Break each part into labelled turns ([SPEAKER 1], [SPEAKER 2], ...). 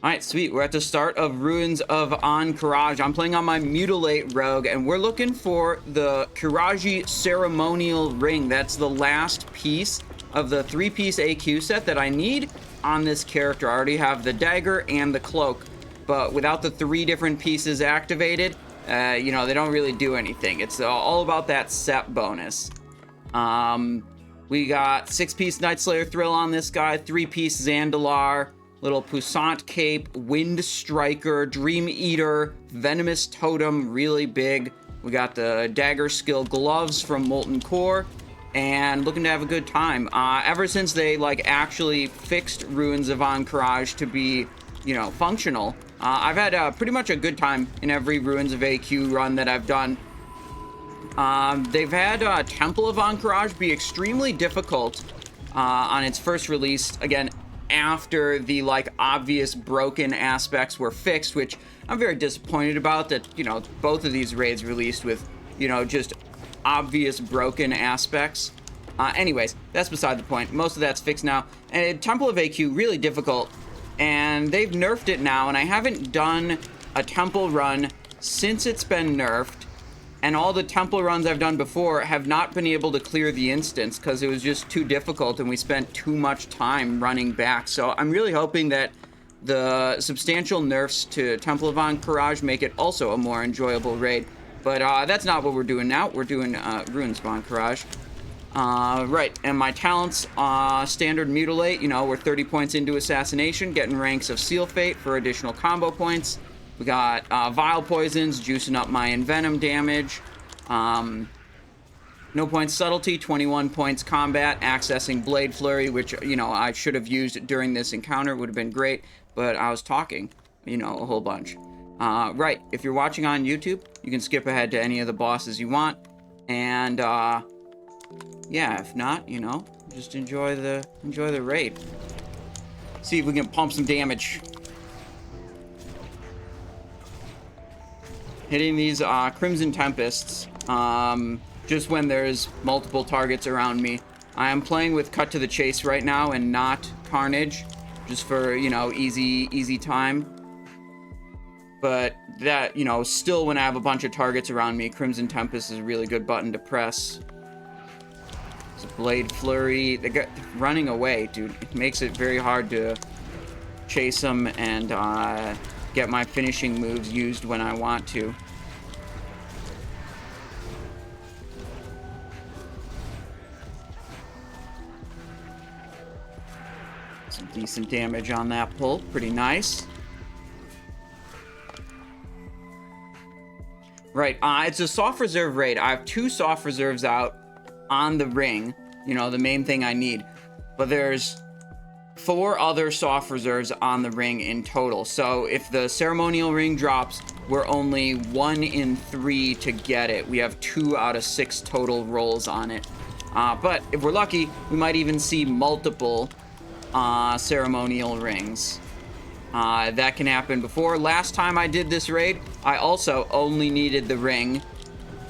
[SPEAKER 1] All right, sweet. We're at the start of Ruins of Ahn'Qiraj. I'm playing on my Mutilate rogue, and we're looking for the Qiraji ceremonial ring. That's the last piece of the 3-piece AQ set that I need on this character. I already have the dagger and the cloak, but without the 3 different pieces activated, you know, they don't really do anything. It's all about that set bonus. We got 6-piece Night Slayer Thrill on this guy, 3-piece Zandalar, little Puissant Cape, Wind Striker, Dream Eater, Venomous Totem, really big. We got the Dagger Skill Gloves from Molten Core, and looking to have a good time. Ever since they, like, actually fixed Ruins of Ahn'Qiraj to be, you know, functional, I've had pretty much a good time in every Ruins of AQ run that I've done. They've had Temple of Ahn'Qiraj be extremely difficult on its first release, again, after the, like, obvious broken aspects were fixed, which I'm very disappointed about, that, you know, both of these raids released with, you know, just obvious broken aspects. Anyways, that's beside the point. Most of that's fixed now. And Temple of AQ, really difficult, and they've nerfed it now, and I haven't done a temple run since it's been nerfed. And all the temple runs I've done before have not been able to clear the instance because it was just too difficult and we spent too much time running back. So I'm really hoping that the substantial nerfs to Temple of Ahn'Qiraj make it also a more enjoyable raid. But that's not what we're doing now. We're doing Ruins of Ahn'Qiraj. Right, and my talents, standard Mutilate, you know, we're 30 points into Assassination, getting ranks of Seal Fate for additional combo points. We got Vile Poisons, juicing up my Envenom damage. No points Subtlety, 21 points Combat, accessing Blade Flurry, which, you know, I should have used during this encounter, would have been great, but I was talking, you know, a whole bunch. Right, if you're watching on YouTube, you can skip ahead to any of the bosses you want, and, yeah, if not, you know, just enjoy the raid. See if we can pump some damage. Hitting these Crimson Tempests, just when there's multiple targets around me. I am playing with Cut to the Chase right now and not Carnage, just for, you know, easy time. But that, you know, still when I have a bunch of targets around me, Crimson Tempest is a really good button to press. It's a Blade Flurry. They're running away, dude. It makes it very hard to chase them and get my finishing moves used when I want to. Some decent damage on that pull. Pretty nice. Right, it's a soft reserve raid. I have 2 soft reserves out on the ring. You know, the main thing I need. But there's 4 other soft reserves on the ring in total. So if the ceremonial ring drops, we're only 1 in 3 to get it. We have 2 out of 6 total rolls on it. But if we're lucky, we might even see multiple ceremonial rings. That can happen before. Last time I did this raid, I also only needed the ring.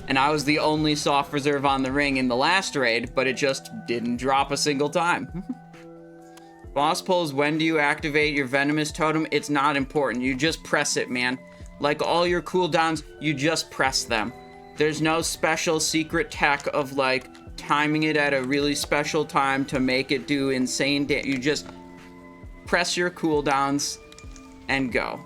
[SPEAKER 1] And I was the only soft reserve on the ring in the last raid, but it just didn't drop a single time. Boss pulls, when do you activate your Venomous Totem? It's not important. You just press it, man. Like all your cooldowns, you just press them. There's no special secret tech of, like, timing it at a really special time to make it do insane damage. You just press your cooldowns and go.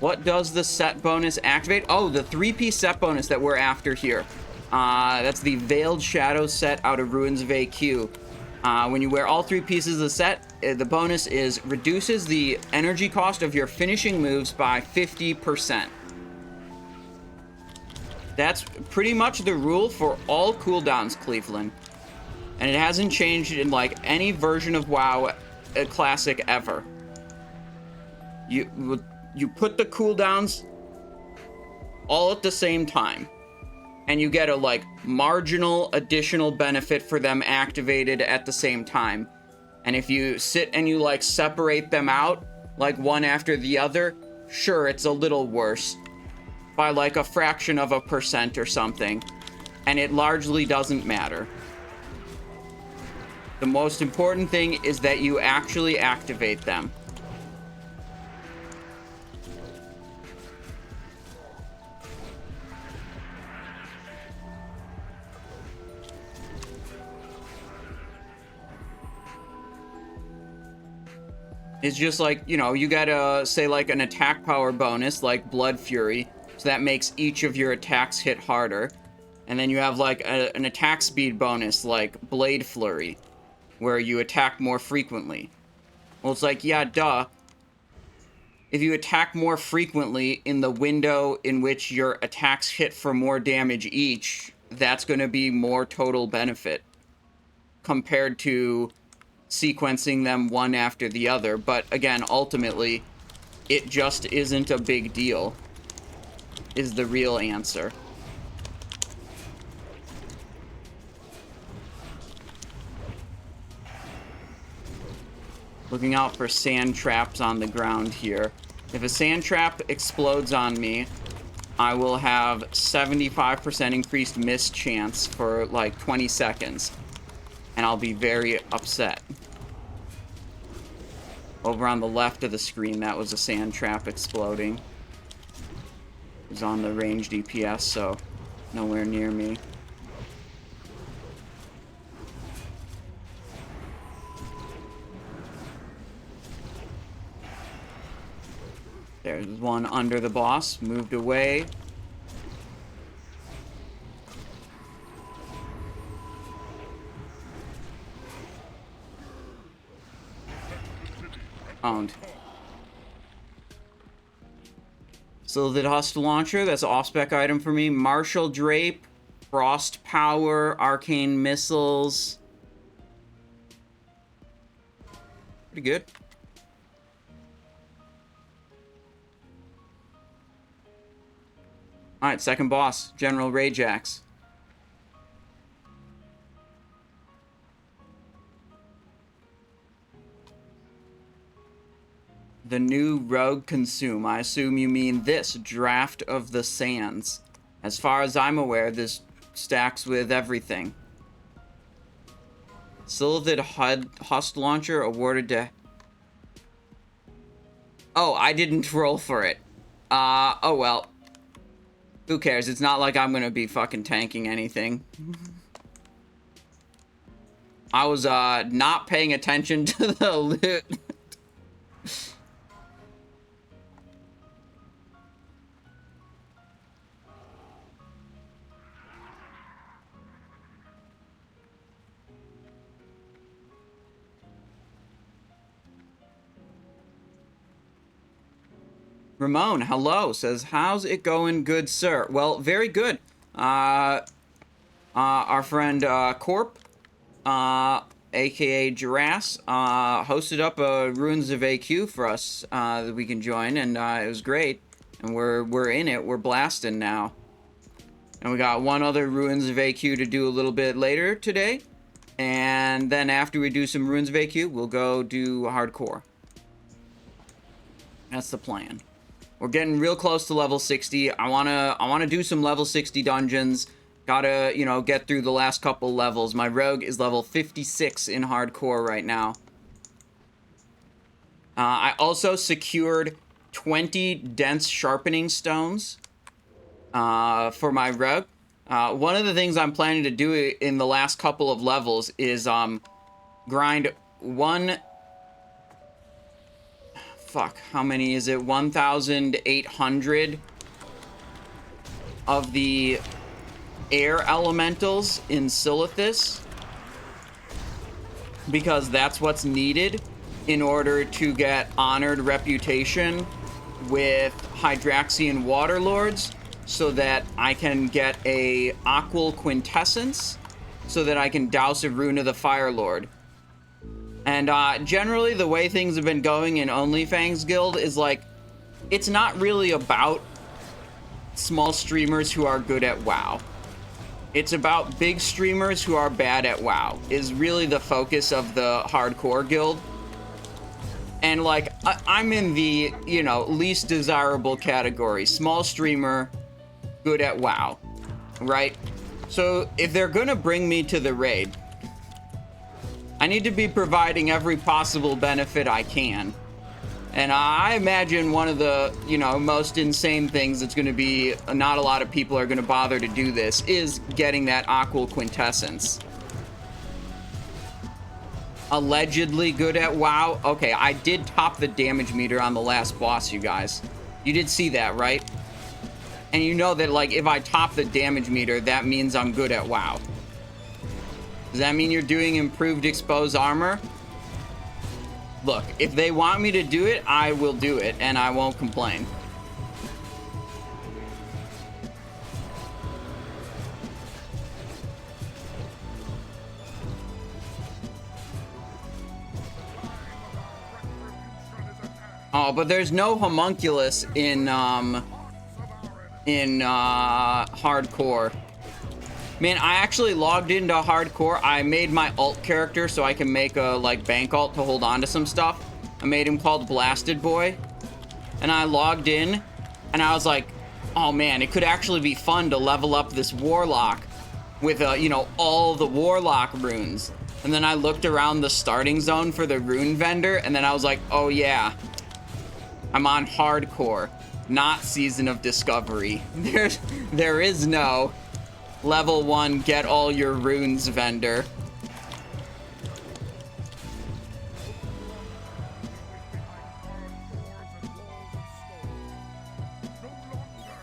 [SPEAKER 1] What does the set bonus activate? Oh, the 3-piece set bonus that we're after here. That's the Veiled Shadow set out of Ruins of AQ. When you wear all 3 pieces of the set, the bonus is reduces the energy cost of your finishing moves by 50%. That's pretty much the rule for all cooldowns, Cleveland. And it hasn't changed in, like, any version of WoW Classic ever. You put the cooldowns all at the same time, and you get a, like, marginal additional benefit for them activated at the same time. And if you sit and you, like, separate them out, like, one after the other, sure, it's a little worse. By, like, a fraction of a % or something. and it largely doesn't matter. The most important thing is that you actually activate them. It's just like, you know, you gotta say like an attack power bonus like Blood Fury, so that makes each of your attacks hit harder. And then you have like an attack speed bonus like Blade Flurry, where you attack more frequently. Well, it's like, yeah, duh. If you attack more frequently in the window in which your attacks hit for more damage each, that's gonna be more total benefit compared to sequencing them one after the other. But again, ultimately, it just isn't a big deal, is the real answer. Looking out for sand traps on the ground here. If a sand trap explodes on me, I will have 75% increased miss chance for like 20 seconds. And I'll be very upset. Over on the left of the screen, that was a sand trap exploding. It was on the range DPS, so nowhere near me. There's one under the boss, moved away. Owned. So the Dust Launcher, that's an off-spec item for me. Martial Drape, Frost Power, Arcane Missiles. Pretty good. Alright, second boss, General Rajaxx. The new Rogue Consume. I assume you mean this, Draft of the Sands. As far as I'm aware, this stacks with everything. Sylvid Hust Launcher awarded to... Oh, I didn't roll for it. Oh well. Who cares? It's not like I'm gonna be fucking tanking anything. I was, not paying attention to the loot. Ramon, hello, says, how's it going, good sir? Well, very good. Our friend, Corp, aka Girass, hosted up a Ruins of AQ for us, that we can join, and, it was great. And we're in it, we're blasting now. And we got one other Ruins of AQ to do a little bit later today. And then after we do some Ruins of AQ, we'll go do hardcore. That's the plan. We're getting real close to level 60. I wanna do some level 60 dungeons. Gotta, you know, get through the last couple levels. My rogue is level 56 in hardcore right now. I also secured 20 dense sharpening stones for my rogue. One of the things I'm planning to do in the last couple of levels is grind one... Fuck, how many is it? 1,800 of the air elementals in Silithus, because that's what's needed in order to get honored reputation with Hydraxian Waterlords, so that I can get a Aqual Quintessence, so that I can douse a Rune of the Fire Lord. And generally, the way things have been going in OnlyFangs Guild is like, it's not really about small streamers who are good at WoW. It's about big streamers who are bad at WoW, is really the focus of the hardcore guild. And like, I'm in the, you know, least desirable category. Small streamer, good at WoW, right? So if they're gonna bring me to the raid, I need to be providing every possible benefit I can. And I imagine one of the, you know, most insane things that's going to be, not a lot of people are going to bother to do this, is getting that Aqua Quintessence. Allegedly good at WoW. Okay, I did top the damage meter on the last boss, you guys. You did see that, right? And you know that, like, if I top the damage meter, that means I'm good at WoW. Does that mean you're doing improved exposed armor? Look, if they want me to do it, I will do it, and I won't complain. Oh, but there's no homunculus in hardcore. Man, I actually logged into hardcore. I made my alt character so I can make a, like, bank alt to hold on to some stuff. I made him called Blasted Boy. And I logged in, and I was like, oh man, it could actually be fun to level up this Warlock with, you know, all the Warlock runes. And then I looked around the starting zone for the rune vendor, and then I was like, oh yeah, I'm on hardcore, not Season of Discovery. There is no level 1, get all your runes vendor.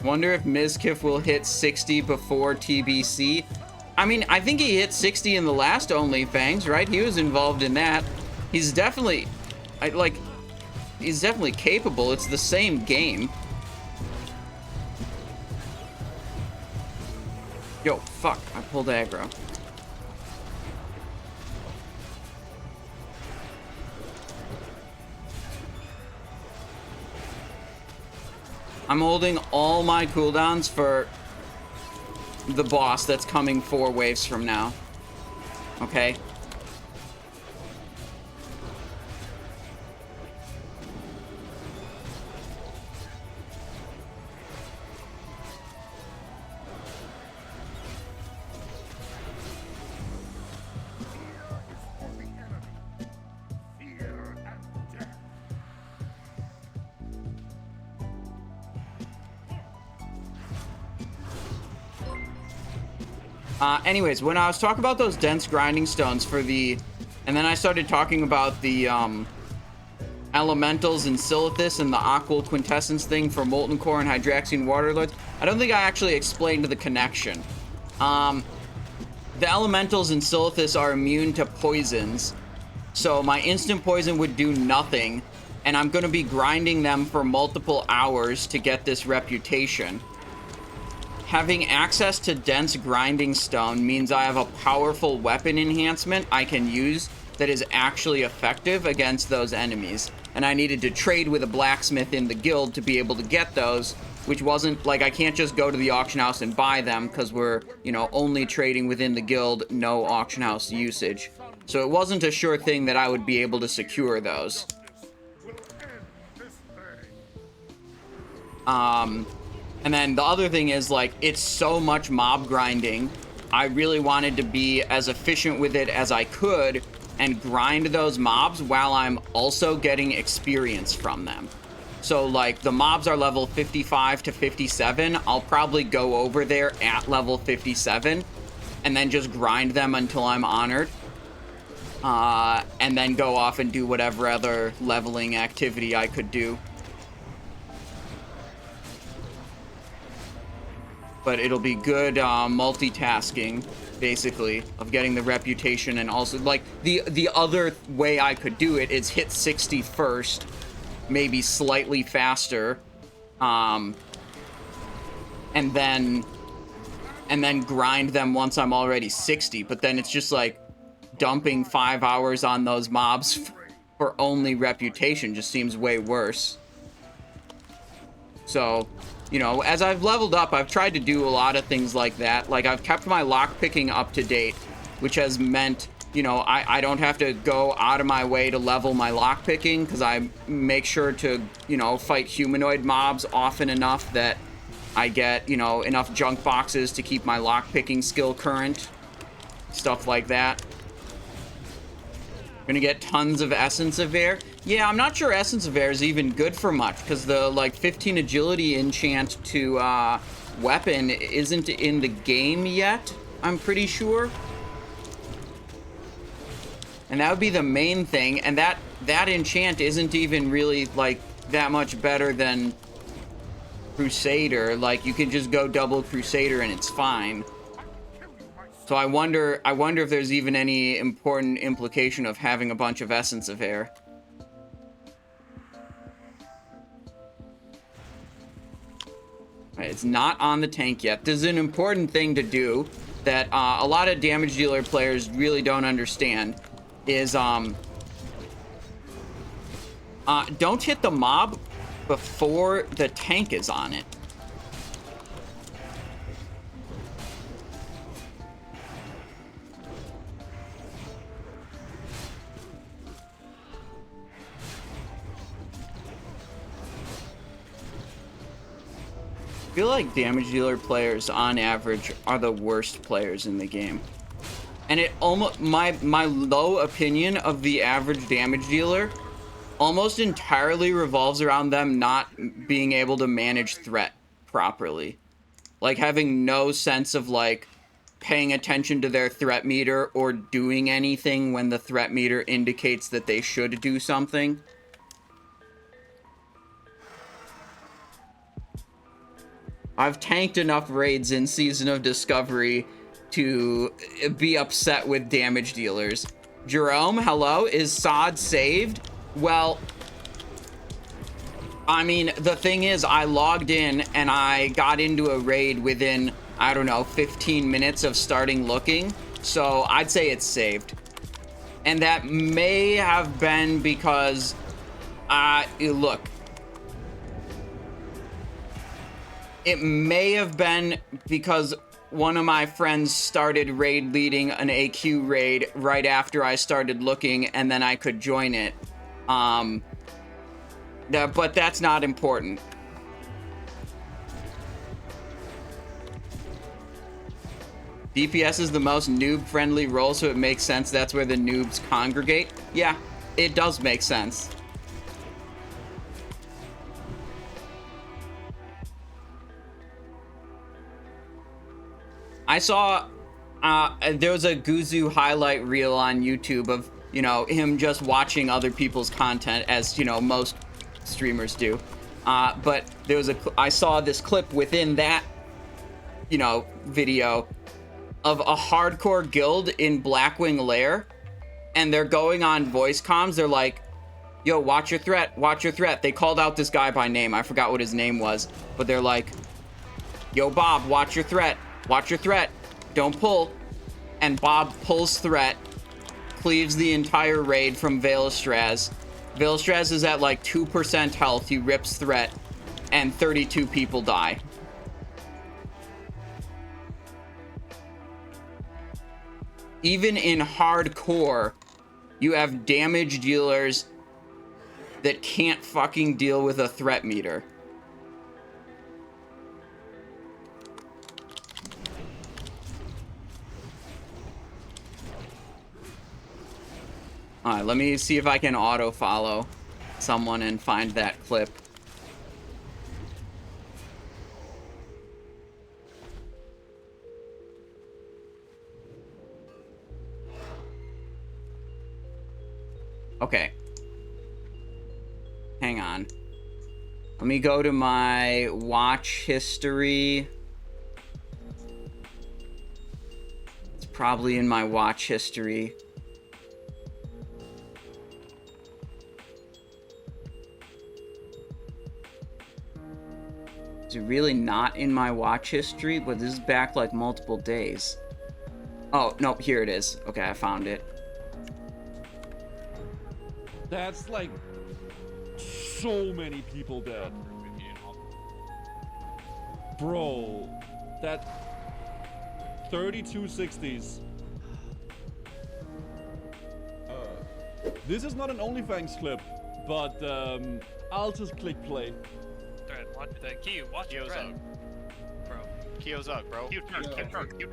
[SPEAKER 1] Wonder if Mizkif will hit 60 before TBC. I mean, I think he hit 60 in the last OnlyFangs, right? He was involved in that. He's definitely, he's definitely capable. It's the same game. Yo, fuck, I pulled aggro. I'm holding all my cooldowns for the boss that's coming 4 waves from now. Okay? Anyways, when I was talking about those dense grinding stones for the... And then I started talking about the, elementals and Silithus and the Aqua Quintessence thing for Molten Core and Hydraxian Waterlords. I don't think I actually explained the connection. The elementals and Silithus are immune to poisons. So my instant poison would do nothing. And I'm going to be grinding them for multiple hours to get this reputation. Having access to dense grinding stone means I have a powerful weapon enhancement I can use that is actually effective against those enemies. And I needed to trade with a blacksmith in the guild to be able to get those, which wasn't, like, I can't just go to the auction house and buy them because we're, you know, only trading within the guild, no auction house usage. So it wasn't a sure thing that I would be able to secure those. And then the other thing is, like, it's so much mob grinding. I really wanted to be as efficient with it as I could and grind those mobs while I'm also getting experience from them. So, like, the mobs are level 55 to 57. I'll probably go over there at level 57 and then just grind them until I'm honored. And then go off and do whatever other leveling activity I could do. But it'll be good multitasking, basically, of getting the reputation, and also, like, the other way I could do it is hit 60 first, maybe slightly faster, and then grind them once I'm already 60. But then it's just like dumping 5 hours on those mobs for only reputation just seems way worse. So, you know, as I've leveled up, I've tried to do a lot of things like that. Like, I've kept my lockpicking up to date, which has meant, you know, I don't have to go out of my way to level my lockpicking, because I make sure to, you know, fight humanoid mobs often enough that I get, you know, enough junk boxes to keep my lockpicking skill current. Stuff like that. Gonna get tons of Essence of Air. Yeah, I'm not sure Essence of Air is even good for much, because the, like, 15 agility enchant to weapon isn't in the game yet, I'm pretty sure. And that would be the main thing, and that enchant isn't even really, like, that much better than Crusader. Like, you can just go double Crusader and it's fine. So I wonder if there's even any important implication of having a bunch of Essence of Air. It's not on the tank yet. This is an important thing to do that a lot of damage dealer players really don't understand. Is don't hit the mob before the tank is on it. I feel like damage dealer players on average are the worst players in the game. And it almost, my low opinion of the average damage dealer almost entirely revolves around them not being able to manage threat properly. Like having no sense of like paying attention to their threat meter or doing anything when the threat meter indicates that they should do something. I've tanked enough raids in Season of Discovery to be upset with damage dealers. Jerome, hello. Is Sod saved? Well, I mean, the thing is, I logged in and I got into a raid within, I don't know, 15 minutes of starting looking. So I'd say it's saved. And that may have been because, look. It may have been because one of my friends started raid leading an AQ raid right after I started looking, and then I could join it. But that's not important. DPS is the most noob-friendly role, so it makes sense that's where the noobs congregate. Yeah, it does make sense. I saw, there was a Guzu highlight reel on YouTube of, you know, him just watching other people's content, as, you know, most streamers do. But there was I saw this clip within that, you know, video of a hardcore guild in Blackwing Lair, and they're going on voice comms. They're like, yo, watch your threat, watch your threat. They called out this guy by name. I forgot what his name was, but they're like, yo, Bob, watch your threat. Watch your threat. Don't pull. And Bob pulls threat, cleaves the entire raid from Veilstraz. Veilstraz is at like 2% health. He rips threat, and 32 people die. Even in hardcore, you have damage dealers that can't fucking deal with a threat meter. Alright, let me see if I can auto-follow someone and find that clip. Okay. Hang on. Let me go to my watch history. It's probably in my watch history. Is it really not in my watch history? But this is back like multiple days. Oh, no, here it is. Okay, I found it.
[SPEAKER 2] That's like so many people dead. Bro, that 3260s. This is not an OnlyFans clip, but I'll just click play.
[SPEAKER 3] Thread, watch the key, watch your thread. Kyo's up, bro. Q turn, Q turn, Q.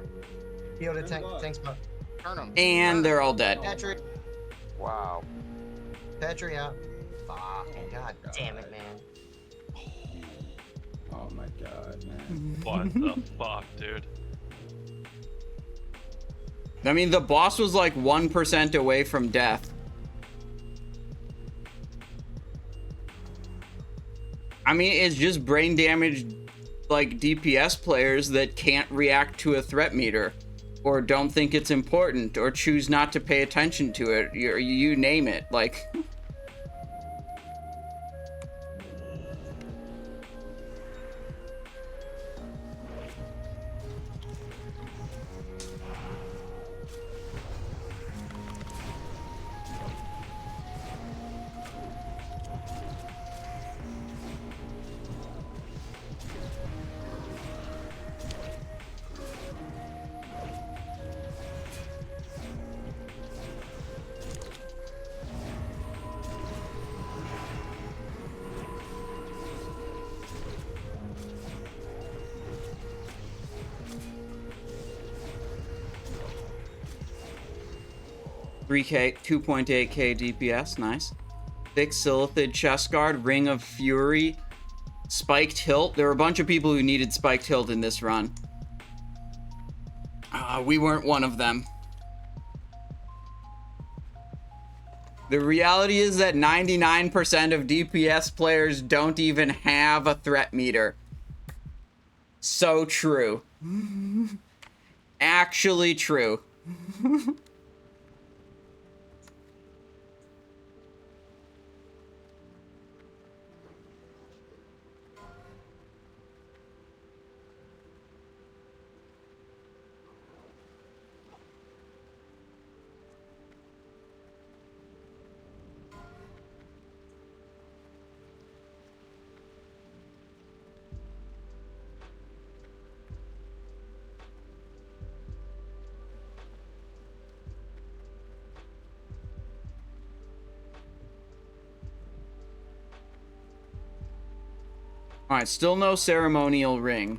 [SPEAKER 4] Kyo to tank spot.
[SPEAKER 3] Turn him.
[SPEAKER 1] And they're all dead.
[SPEAKER 4] Patrick.
[SPEAKER 5] Wow.
[SPEAKER 4] Patrick out. Fucking god damn it, man.
[SPEAKER 2] Oh my god, man.
[SPEAKER 6] What the fuck, dude?
[SPEAKER 1] I mean, the boss was like 1% away from death. I mean, it's just brain damaged, like, DPS players that can't react to a threat meter, or don't think it's important, or choose not to pay attention to it. You name it, like... 3k, 2.8k DPS, nice. Thick Silithid Chest Guard, Ring of Fury, Spiked Hilt. There were a bunch of people who needed Spiked Hilt in this run. We weren't one of them. The reality is that 99% of DPS players don't even have a threat meter. So true. Actually true. Alright, still no ceremonial ring.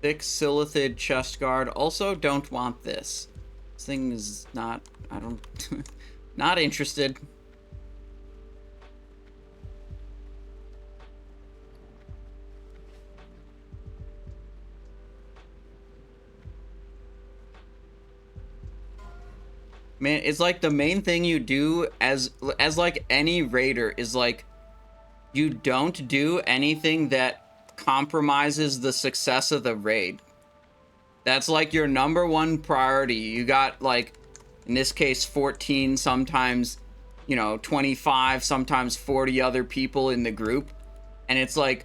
[SPEAKER 1] Thick Silithid Chest Guard. Also, don't want this. This thing is not... I don't... not interested. Man, it's like the main thing you do as like any raider is like, you don't do anything that compromises the success of the raid. That's like your number one priority. You got like, in this case, 14, sometimes, you know, 25, sometimes 40 other people in the group. And it's like,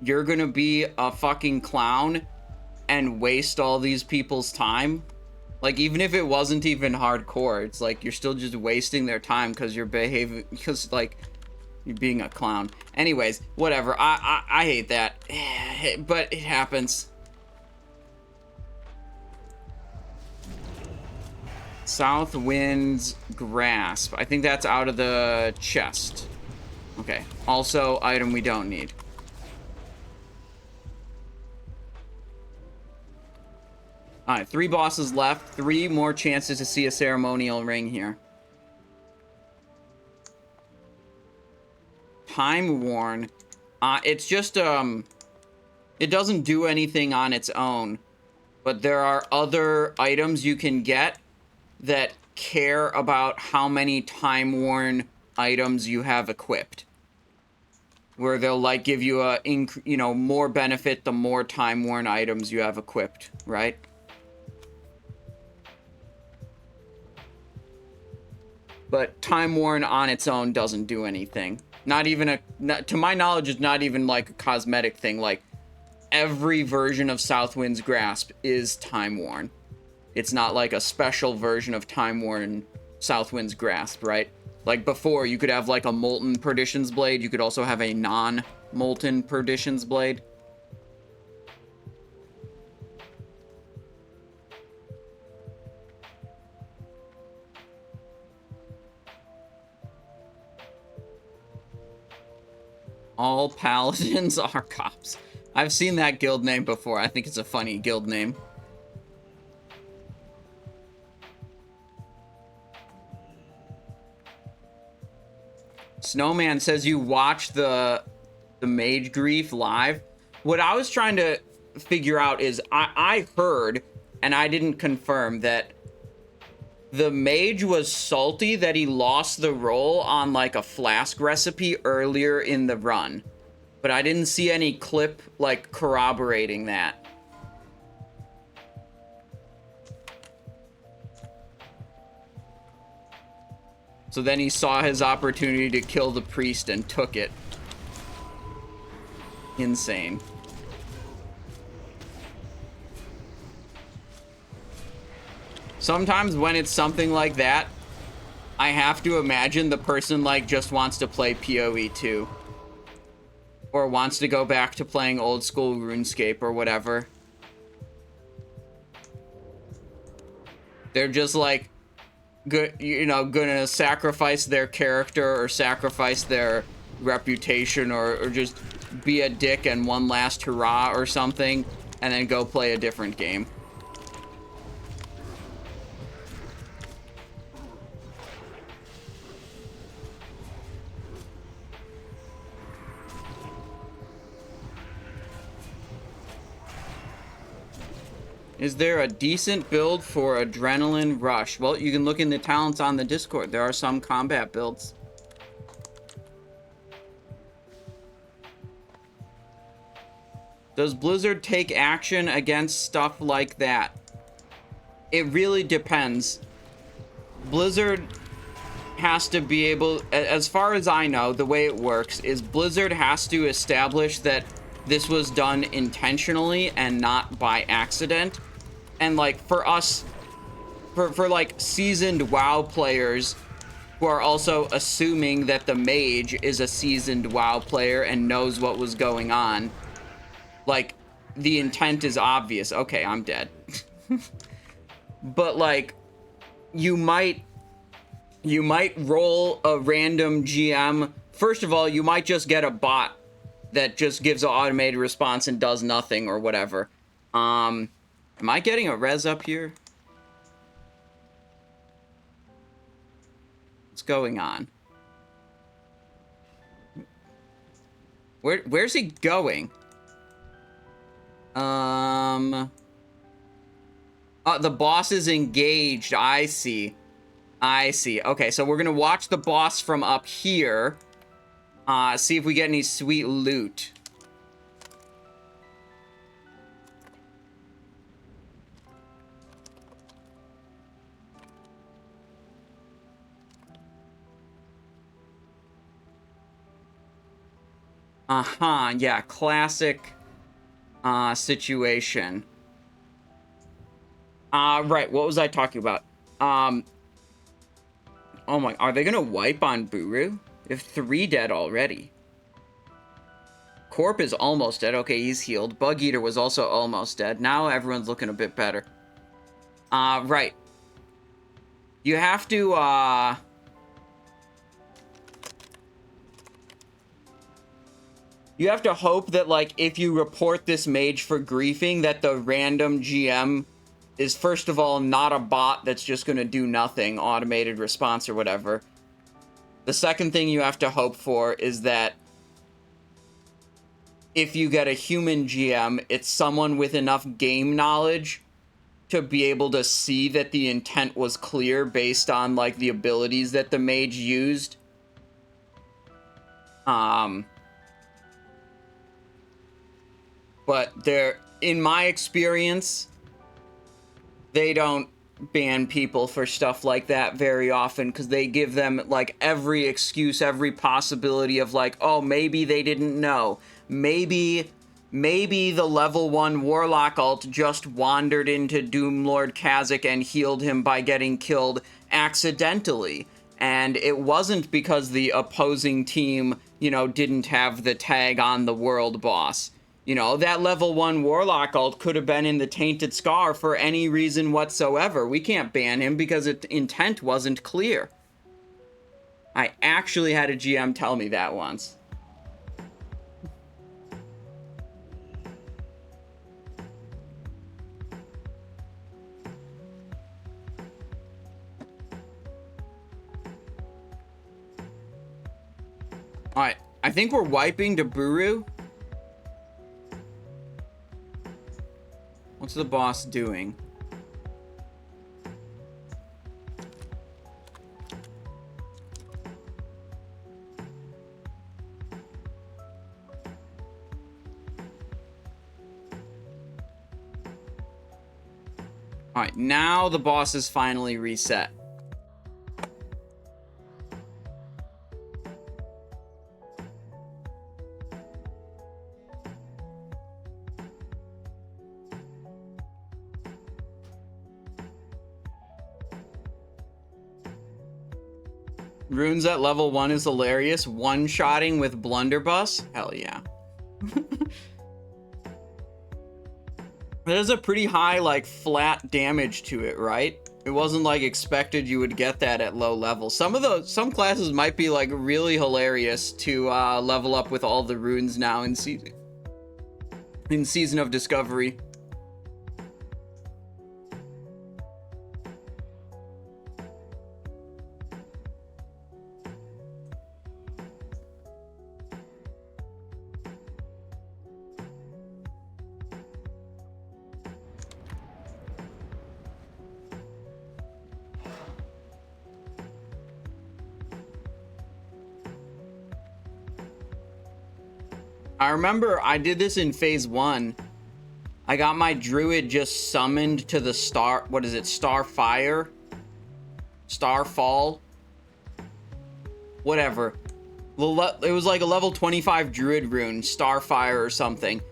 [SPEAKER 1] you're gonna be a fucking clown and waste all these people's time. Like, even if it wasn't even hardcore, it's like you're still just wasting their time because you're behaving, because, like, you're being a clown. Anyways, whatever. I hate that. But it happens. South Wind's Grasp. I think that's out of the chest. Okay. Also, item we don't need. Alright, 3 bosses left. 3 more chances to see a ceremonial ring here. Time Worn. It's just, it doesn't do anything on its own. But there are other items you can get that care about how many Time Worn items you have equipped. Where they'll, like, give you a, you know, more benefit the more Time Worn items you have equipped, right? But Time Worn on its own doesn't do anything. Not even to my knowledge, it's not even like a cosmetic thing. Like, every version of Southwind's Grasp is Time Worn. It's not like a special version of Time Worn Southwind's Grasp, right? Like before, you could have like a Molten Perdition's Blade. You could also have a non-Molten Perdition's Blade. All paladins are cops. I've seen that guild name before. I think it's a funny guild name. Snowman says you watched the Mage Grief live. What I was trying to figure out is I heard, and I didn't confirm, that the mage was salty that he lost the role on like a flask recipe earlier in the run. But I didn't see any clip like corroborating that. So then he saw his opportunity to kill the priest and took it. Insane. Sometimes when it's something like that, I have to imagine the person like just wants to play PoE 2. Or wants to go back to playing old school RuneScape or whatever. They're just like, gonna sacrifice their character or sacrifice their reputation or just be a dick and one last hurrah or something and then go play a different game. Is there a decent build for Adrenaline Rush? Well, you can look in the talents on the Discord. There are some combat builds. Does Blizzard take action against stuff like that? It really depends. Blizzard has to be able, as far as I know, the way it works is Blizzard has to establish that this was done intentionally and not by accident. And like for us, for like seasoned WoW players who are also assuming that the mage is a seasoned WoW player and knows what was going on, like the intent is obvious. Okay, I'm dead. But like you might roll a random GM. First of all, you might just get a bot that just gives an automated response and does nothing or whatever. Am I getting a res up here? What's going on? Where's he going? The boss is engaged. I see. Okay, so we're gonna watch the boss from up here. See if we get any sweet loot. Yeah, classic situation. Right, what was I talking about? Oh my, are they gonna wipe on Buru? They have 3 dead already. Corp is almost dead. Okay, he's healed. Bug Eater was also almost dead. Now everyone's looking a bit better. Right. You have to, you have to hope that, like, if you report this mage for griefing, that the random GM is, first of all, not a bot that's just gonna do nothing, automated response or whatever. The second thing you have to hope for is that if you get a human GM, it's someone with enough game knowledge to be able to see that the intent was clear based on, like, the abilities that the mage used. But in my experience, they don't ban people for stuff like that very often because they give them, like, every excuse, every possibility of, like, oh, maybe they didn't know. Maybe the level 1 Warlock ult just wandered into Doomlord Kha'Zix and healed him by getting killed accidentally. And it wasn't because the opposing team, didn't have the tag on the world boss. That level 1 Warlock ult could have been in the Tainted Scar for any reason whatsoever. We can't ban him because intent wasn't clear. I actually had a GM tell me that once. Alright, I think we're wiping to Buru. What's the boss doing? Alright, now the boss is finally reset. Runes at level 1 is hilarious. One-shotting with blunderbuss? Hell yeah. There's a pretty high, like, flat damage to it, right? It wasn't, like, expected you would get that at low level. Some classes might be, like, really hilarious to level up with all the runes now in Season of Discovery. I remember I did this in phase 1. I got my druid just summoned to the Starfire? Starfall? Whatever. It was like a level 25 druid rune, Starfire or something.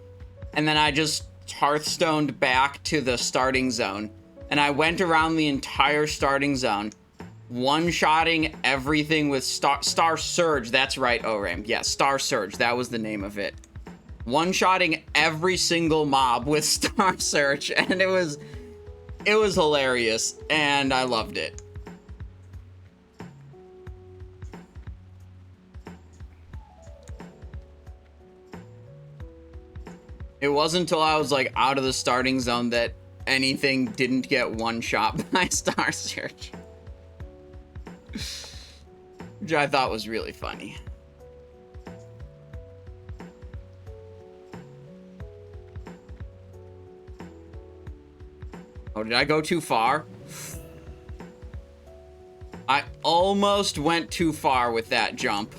[SPEAKER 1] And then I just Hearthstoned back to the starting zone. And I went around the entire starting zone, one-shotting everything with Star Surge. That's right, Oram. Yeah, Star Surge. That was the name of it. One-shotting every single mob with Star Surge, and it was hilarious, and I loved it. It wasn't until I was like out of the starting zone that anything didn't get one shot by Star Surge. Which I thought was really funny. Oh, did I go too far? I almost went too far with that jump.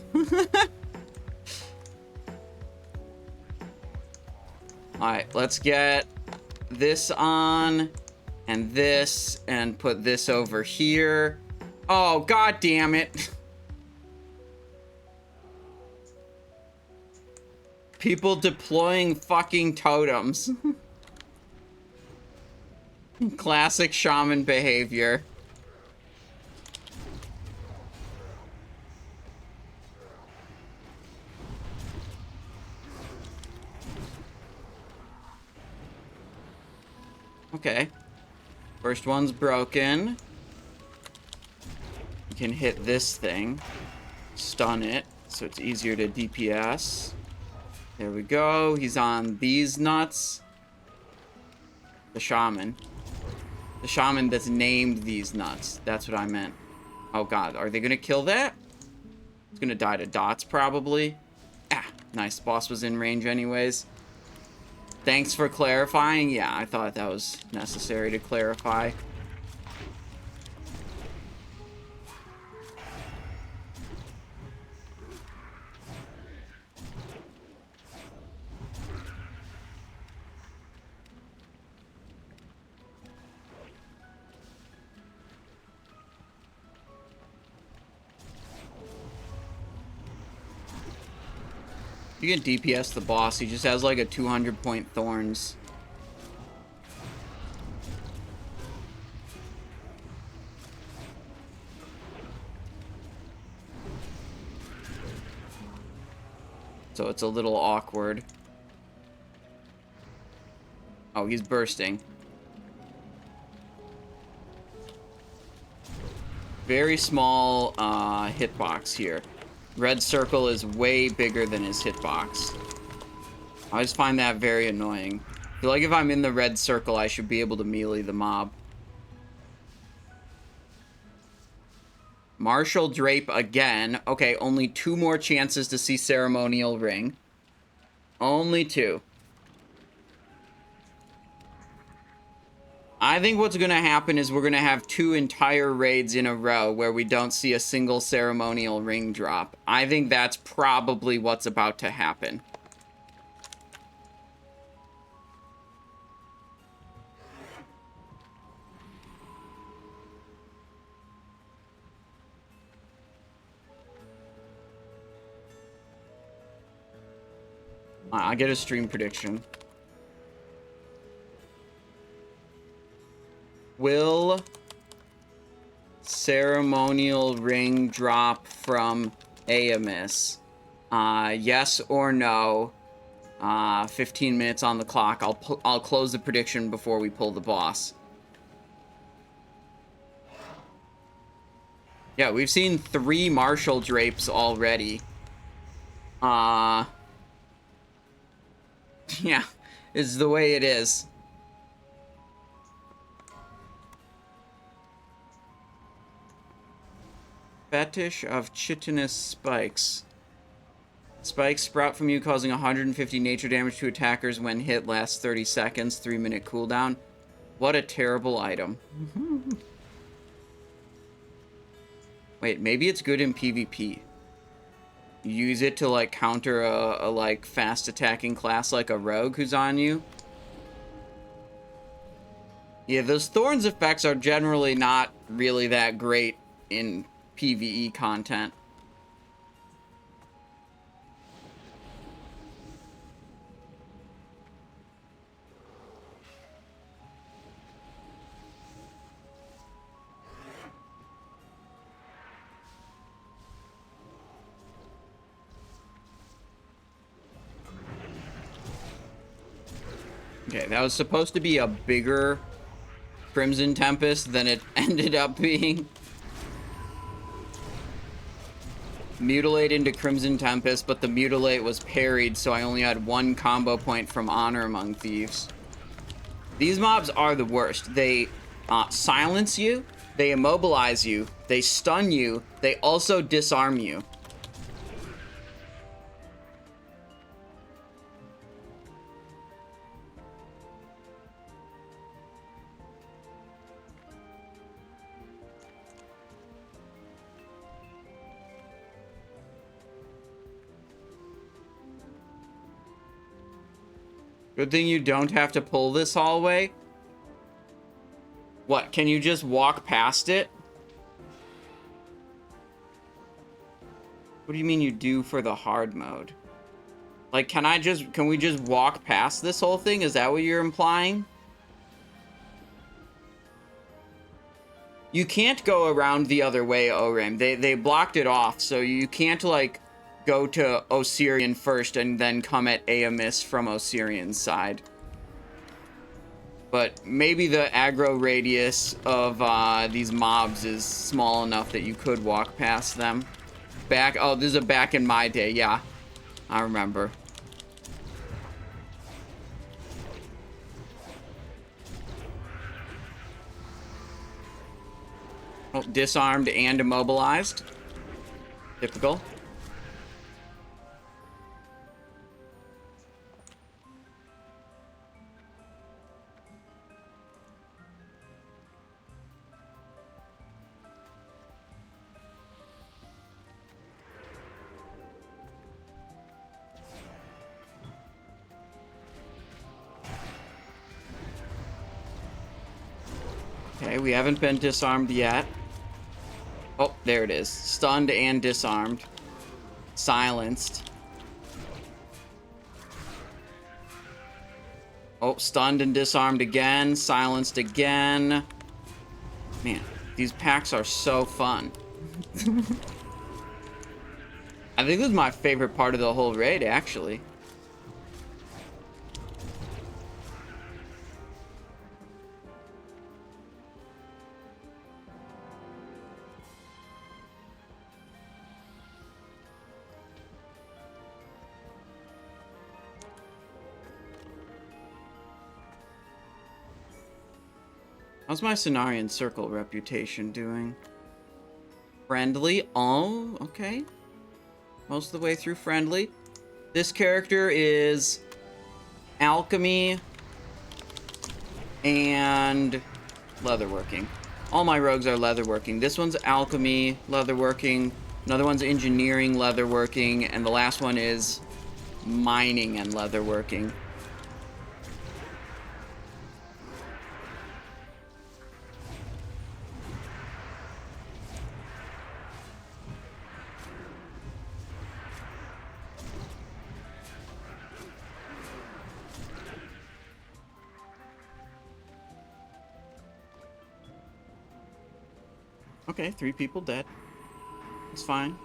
[SPEAKER 1] Alright, let's get this on, and this, and put this over here. Oh, god damn it. People deploying fucking totems. Classic shaman behavior. Okay. First one's broken. You can hit this thing. Stun it, so it's easier to DPS. There we go. He's on these nuts. The shaman. The shaman that's named these nuts. That's what I meant. Oh god, are they gonna kill that? It's gonna die to dots, probably. Ah, nice. Boss was in range anyways. Thanks for clarifying. Yeah, I thought that was necessary to clarify. You can DPS the boss, he just has like a 200 point thorns. So it's a little awkward. Oh, he's bursting. Very small hitbox here. Red circle is way bigger than his hitbox. I just find that very annoying. I feel like if I'm in the red circle, I should be able to melee the mob. Martial Drape again. Okay, only 2 more chances to see Ceremonial Ring. Only 2. I think what's going to happen is we're going to have 2 entire raids in a row where we don't see a single Ceremonial Ring drop. I think that's probably what's about to happen. I'll get a stream prediction. Will Ceremonial Ring drop from Ayamiss? Yes or no? 15 minutes on the clock. I'll close the prediction before we pull the boss. Yeah, we've seen 3 Martial Drapes already. Yeah, is the way it is. Fetish of chitinous spikes. Spikes sprout from you, causing 150 nature damage to attackers when hit. Lasts 30 seconds, 3-minute cooldown. What a terrible item. Wait, maybe it's good in PvP. Use it to, like, counter a like, fast-attacking class like a rogue who's on you. Yeah, those Thorns effects are generally not really that great in PvE content. Okay, that was supposed to be a bigger Crimson Tempest than it ended up being. Mutilate into Crimson Tempest, but the Mutilate was parried, so I only had 1 combo point from Honor Among Thieves. These mobs are the worst. They silence you, they immobilize you, they stun you, they also disarm you. Good thing you don't have to pull this hallway. What, can you just walk past it? What do you mean you do for the hard mode? Like, can we just walk past this whole thing? Is that what you're implying? You can't go around the other way, Orim. They blocked it off, so you can't, like, go to Ossirian first and then come at Ayamiss from Ossirian's side. But maybe the aggro radius of these mobs is small enough that you could walk past them. Oh, this is a back in my day, yeah. I remember. Oh, disarmed and immobilized. Typical. Okay, we haven't been disarmed yet. Oh, there it is. Stunned and disarmed. Silenced. Oh, stunned and disarmed again. Silenced again. Man, these packs are so fun. I think this is my favorite part of the whole raid, actually. How's my Cenarian Circle reputation doing? Friendly. Oh, okay. Most of the way through friendly. This character is alchemy and leatherworking. All my rogues are leatherworking. This one's alchemy, leatherworking. Another one's engineering, leatherworking. And the last one is mining and leatherworking. Okay, 3 people dead. It's fine.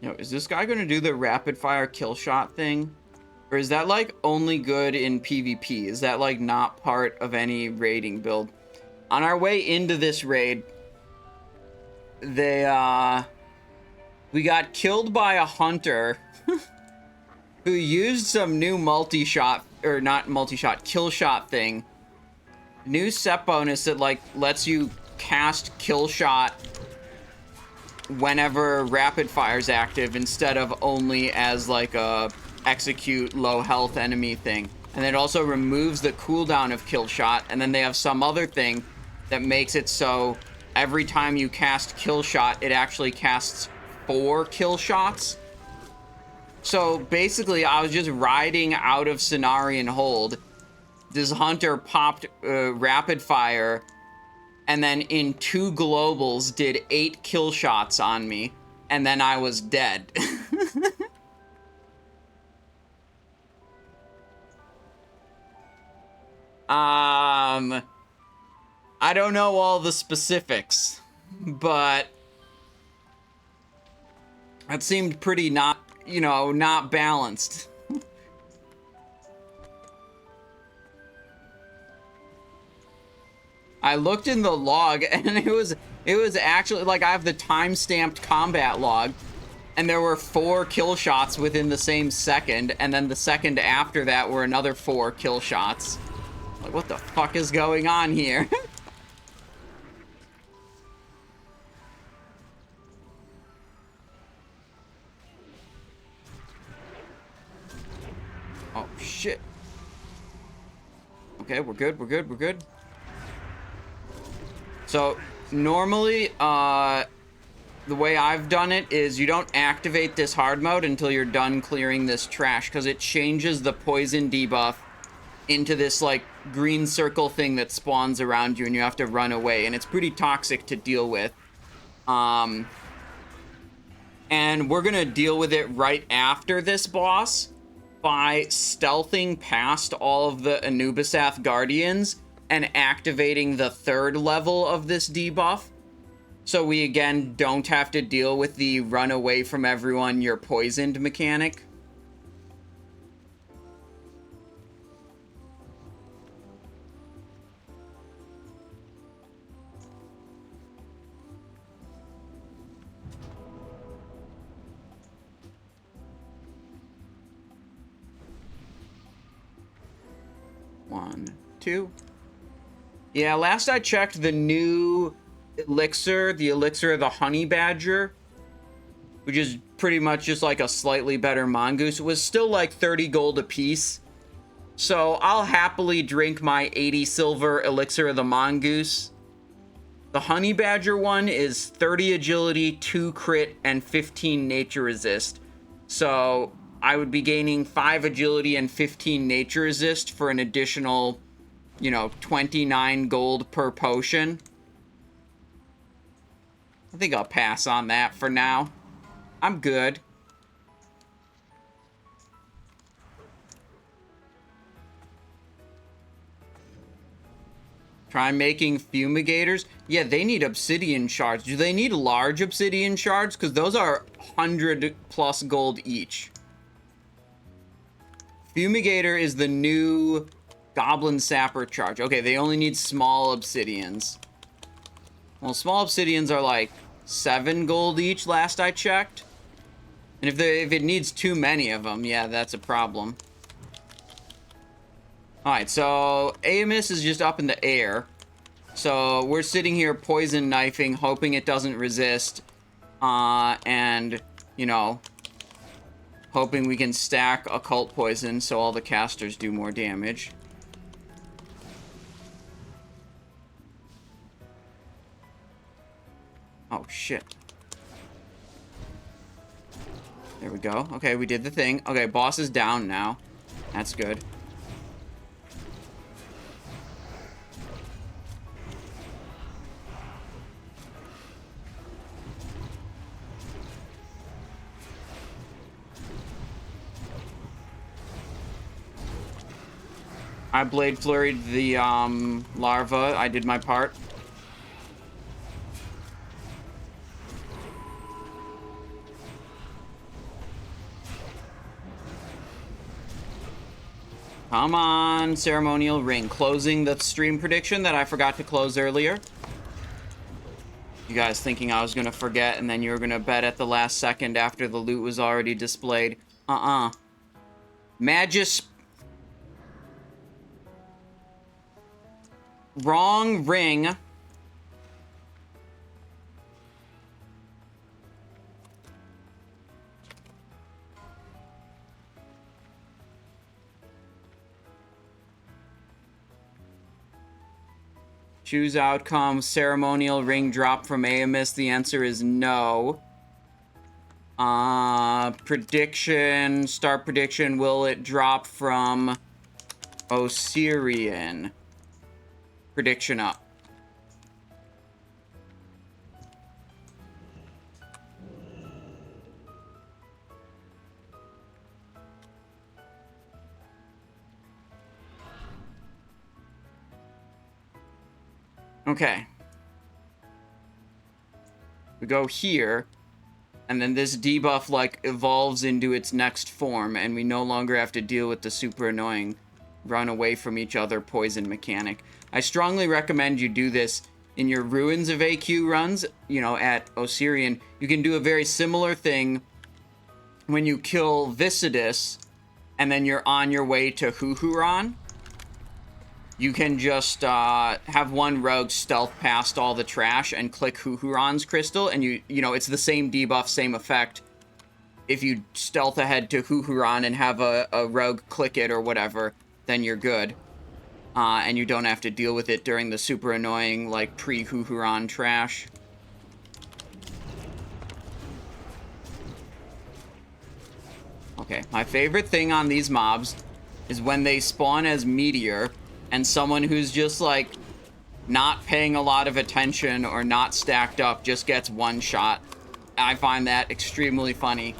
[SPEAKER 1] Yo, is this guy gonna do the rapid fire kill shot thing? Or is that like only good in PvP? Is that like not part of any raiding build? On our way into this raid, we got killed by a hunter who used some new multi-shot, or not multi-shot, kill shot thing. New set bonus that like lets you cast kill shot whenever rapid fire's active instead of only as like a execute low health enemy thing. And it also removes the cooldown of kill shot, and then they have some other thing that makes it so every time you cast kill shot, it actually casts 4 kill shots. So basically, I was just riding out of Cenarian Hold. This hunter popped rapid fire, and then in 2 globals did 8 kill shots on me, and then I was dead. I don't know all the specifics, but that seemed pretty not, you know, not balanced. I looked in the log, and it was actually, like, I have the time-stamped combat log, and there were 4 kill shots within the same second, and then the second after that were another 4 kill shots. Like, what the fuck is going on here? Oh, shit. Okay, we're good, we're good, we're good. So, normally, the way I've done it is you don't activate this hard mode until you're done clearing this trash, because it changes the poison debuff into this, like, green circle thing that spawns around you, and you have to run away, and it's pretty toxic to deal with. And we're gonna deal with it right after this boss by stealthing past all of the Anubisath Guardians and activating the 3rd level of this debuff. So we, again, don't have to deal with the run away from everyone, you're poisoned mechanic. One, 2. Yeah, last I checked, the new elixir, the elixir of the honey badger, which is pretty much just like a slightly better mongoose, was still like 30 gold a piece. So I'll happily drink my 80 silver elixir of the mongoose. The honey badger one is 30 agility, 2 crit, and 15 nature resist. So I would be gaining 5 agility and 15 nature resist for an additional, you know, 29 gold per potion. I think I'll pass on that for now. I'm good. Try making fumigators. Yeah, they need obsidian shards. Do they need large obsidian shards? Because those are 100+ gold each. Fumigator is the new goblin sapper charge. Okay, they only need small obsidians. Well, small obsidians are like 7 gold each last I checked. And if it needs too many of them, yeah, that's a problem. Alright, so Ayamiss is just up in the air. So we're sitting here poison knifing, hoping it doesn't resist. And, you know, hoping we can stack occult poison so all the casters do more damage. Oh, shit. There we go. Okay, we did the thing. Okay, boss is down now. That's good. I blade flurried the larva. I did my part. Come on, ceremonial ring. Closing the stream prediction that I forgot to close earlier. You guys thinking I was gonna forget and then you were gonna bet at the last second after the loot was already displayed. Magus. Wrong ring. Choose outcome. Ceremonial ring drop from Ayamiss. The answer is no. Prediction. Start prediction. Will it drop from Ossirian? Prediction up. Okay. We go here, and then this debuff, like, evolves into its next form, and we no longer have to deal with the super annoying run away from each other poison mechanic. I strongly recommend you do this in your Ruins of AQ runs, you know, at Ossirian. You can do a very similar thing when you kill Viscidus, and then you're on your way to Huhuran. You can just have one rogue stealth past all the trash and click Huhuran's crystal, and you know, it's the same debuff, same effect. If you stealth ahead to Huhuran and have a rogue click it or whatever, then you're good. And you don't have to deal with it during the super annoying, like, pre-Huhuran trash. Okay, my favorite thing on these mobs is when they spawn as Meteor, and someone who's just, like, not paying a lot of attention or not stacked up just gets one shot. I find that extremely funny.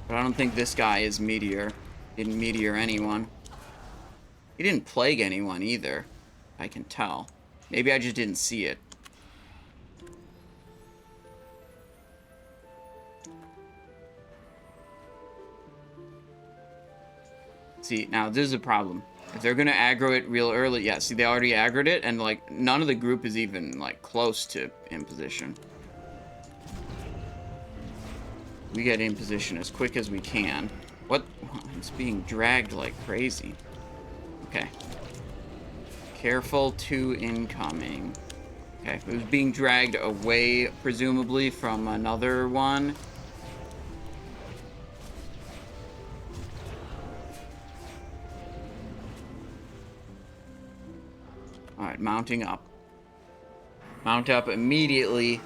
[SPEAKER 1] But I don't think this guy is Meteor. Didn't Meteor anyone. He didn't plague anyone either. I can tell. Maybe I just didn't see it. See, now this is a problem. If they're gonna aggro it real early, yeah, see, they already aggroed it, and, like, none of the group is even, like, close to in position. We get in position as quick as we can. What? It's being dragged like crazy. Okay. Careful to incoming. Okay, it was being dragged away, presumably, from another one. Alright, mounting up. Mount up immediately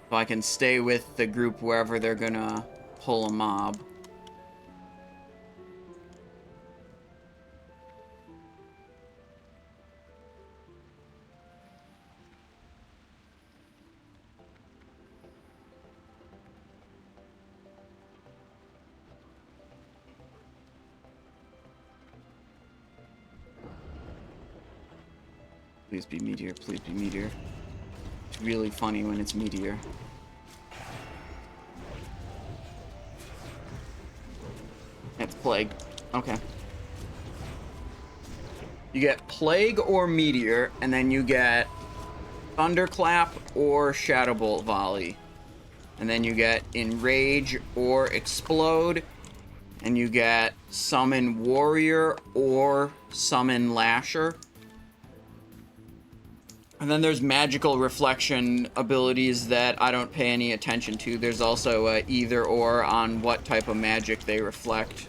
[SPEAKER 1] so I can stay with the group wherever they're gonna pull a mob. Please be meteor. Please be meteor. It's really funny when it's meteor. It's plague. Okay. You get plague or meteor, and then you get thunderclap or shadowbolt volley. And then you get enrage or explode, and you get summon warrior or summon lasher. And then there's magical reflection abilities that I don't pay any attention to. There's also either or on what type of magic they reflect.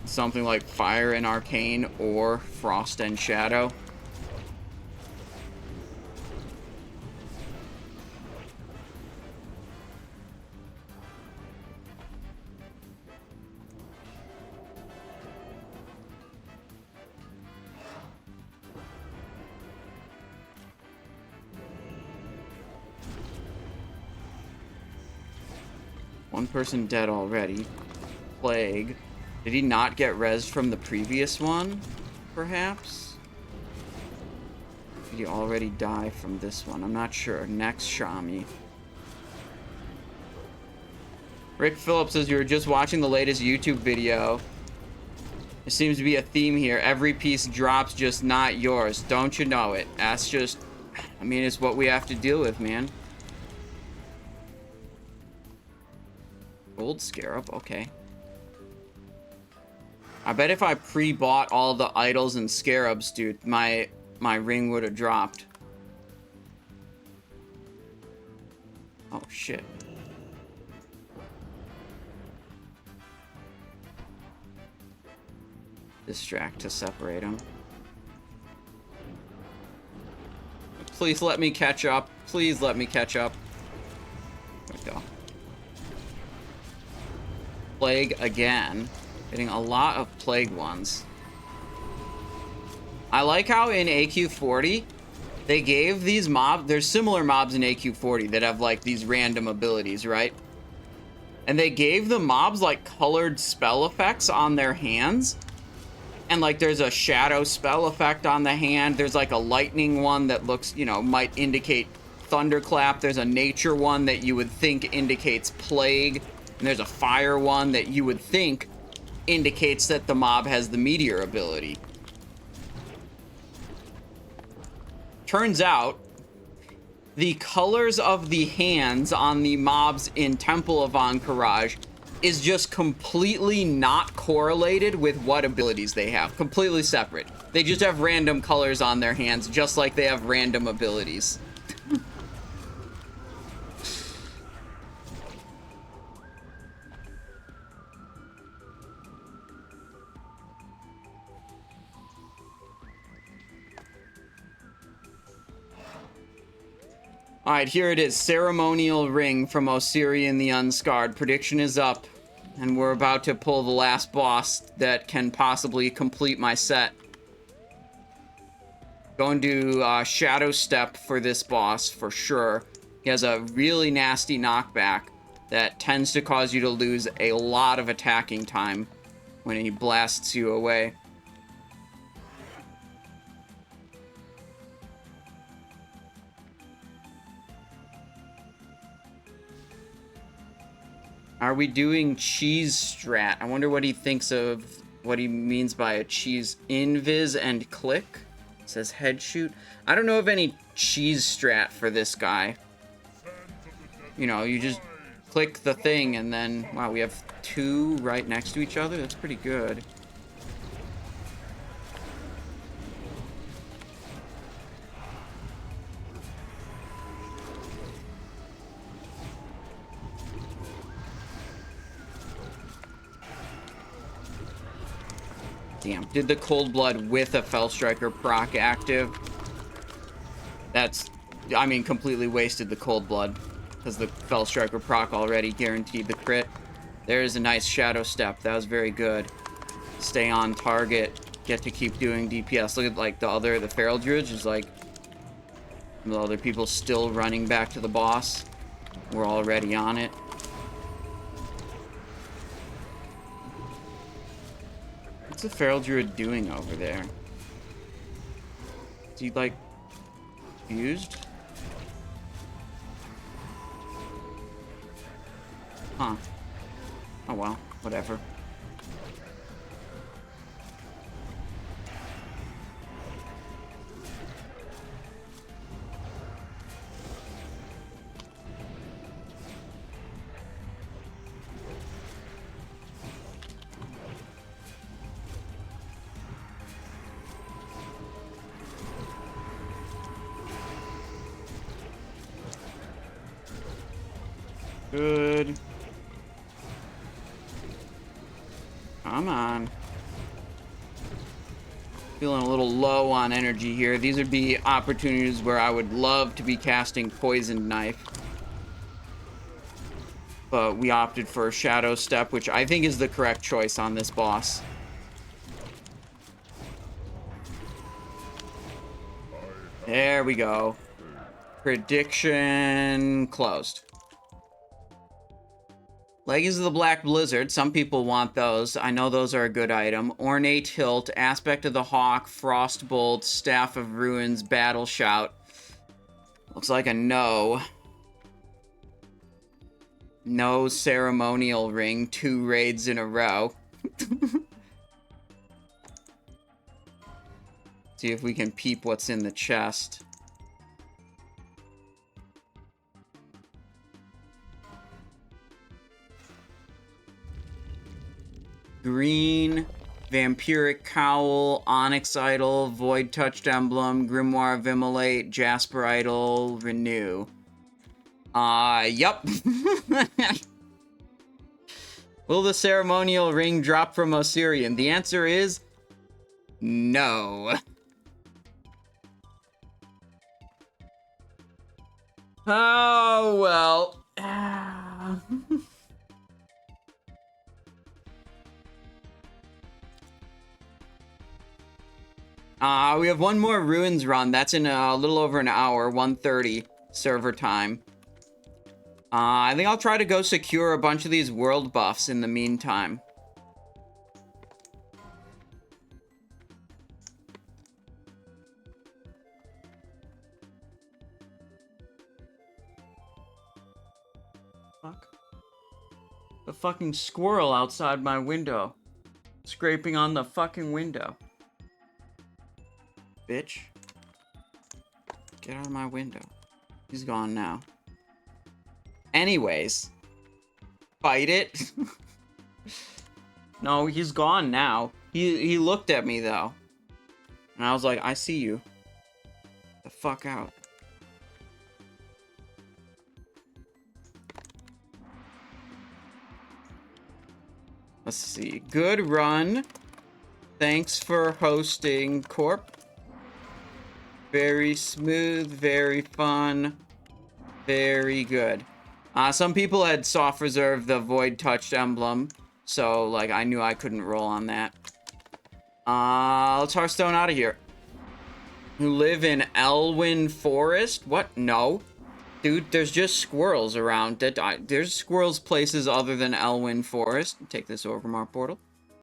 [SPEAKER 1] Something like fire and arcane or frost and shadow. One person dead already. Plague. Did he not get rezzed from the previous one, perhaps? Did he already die from this one? I'm not sure. Next, Shami. Rick Phillips says you were just watching the latest YouTube video. There seems to be a theme here. Every piece drops, just not yours. Don't you know it? That's just... I mean, it's what we have to deal with, man. Gold scarab, okay. I bet if I pre-bought all the idols and scarabs, dude, my ring would have dropped. Oh, shit. Distract to separate them. Please let me catch up. Please let me catch up. There we go. Plague again. Getting a lot of plague ones. I like how in AQ40 they gave these mobs, there's similar mobs in AQ40 that have like these random abilities, right? And they gave the mobs like colored spell effects on their hands. And like there's a shadow spell effect on the hand. There's like a lightning one that looks, you know, might indicate thunderclap. There's a nature one that you would think indicates plague. And there's a fire one that you would think indicates that the mob has the meteor ability. Turns out, the colors of the hands on the mobs in Temple of Ahn'Qiraj is just completely not correlated with what abilities they have. Completely separate. They just have random colors on their hands, just like they have random abilities. Alright, here it is. Ceremonial Ring from Ossirian the Unscarred. Prediction is up. And we're about to pull the last boss that can possibly complete my set. Going to Shadow Step for this boss, for sure. He has a really nasty knockback that tends to cause you to lose a lot of attacking time when he blasts you away. Are we doing cheese strat? I wonder what he thinks of what he means by a cheese. Invis and click. It says head shoot. I don't know of any cheese strat for this guy. You know, you just click the thing and then, wow, we have two right next to each other. That's pretty good. Damn, did the Cold Blood with a Fell Striker proc active? That's, I mean, completely wasted the Cold Blood, because the Fell Striker proc already guaranteed the crit. There's a nice Shadow Step, that was very good. Stay on target, get to keep doing DPS. Look at, like, the Feral Druid is, like, the other people still running back to the boss. We're already on it. the Feral Druid doing over there? Is he, like, confused? Huh. Oh well, whatever. Good. Come on. Feeling a little low on energy here. These would be opportunities where I would love to be casting Poison Knife. But we opted for Shadow Step, which I think is the correct choice on this boss. There we go. Prediction closed. Legacies of the Black Blizzard. Some people want those. I know those are a good item. Ornate Hilt, Aspect of the Hawk, Frostbolt, Staff of Ruins, Battle Shout. Looks like a no. No Ceremonial Ring. 2 raids in a row. See if we can peep what's in the chest. Green, Vampiric Cowl, Onyx Idol, Void Touched Emblem, Grimoire of Immolate, Jasper Idol, Renew. Yup. Will the ceremonial ring drop from Ossirian? The answer is no. Oh, well. We have one more Ruins run. That's in a little over an hour, 1:30 server time. I think I'll try to go secure a bunch of these world buffs in the meantime. Fuck. The fucking squirrel outside my window. Scraping on the fucking window. Bitch. Get out of my window. He's gone now. Anyways. Fight it. No, he's gone now. He looked at me, though. And I was like, I see you. The fuck out. Let's see. Good run. Thanks for hosting, Corp. Very smooth, very fun, very good. Some people had soft reserved the Void Touched Emblem, so, like, I knew I couldn't roll on that. Let's Hearthstone out of here. You live in Elwyn Forest? What? No. Dude, there's just squirrels around. There's squirrels places other than Elwyn Forest. Take this Overmar portal.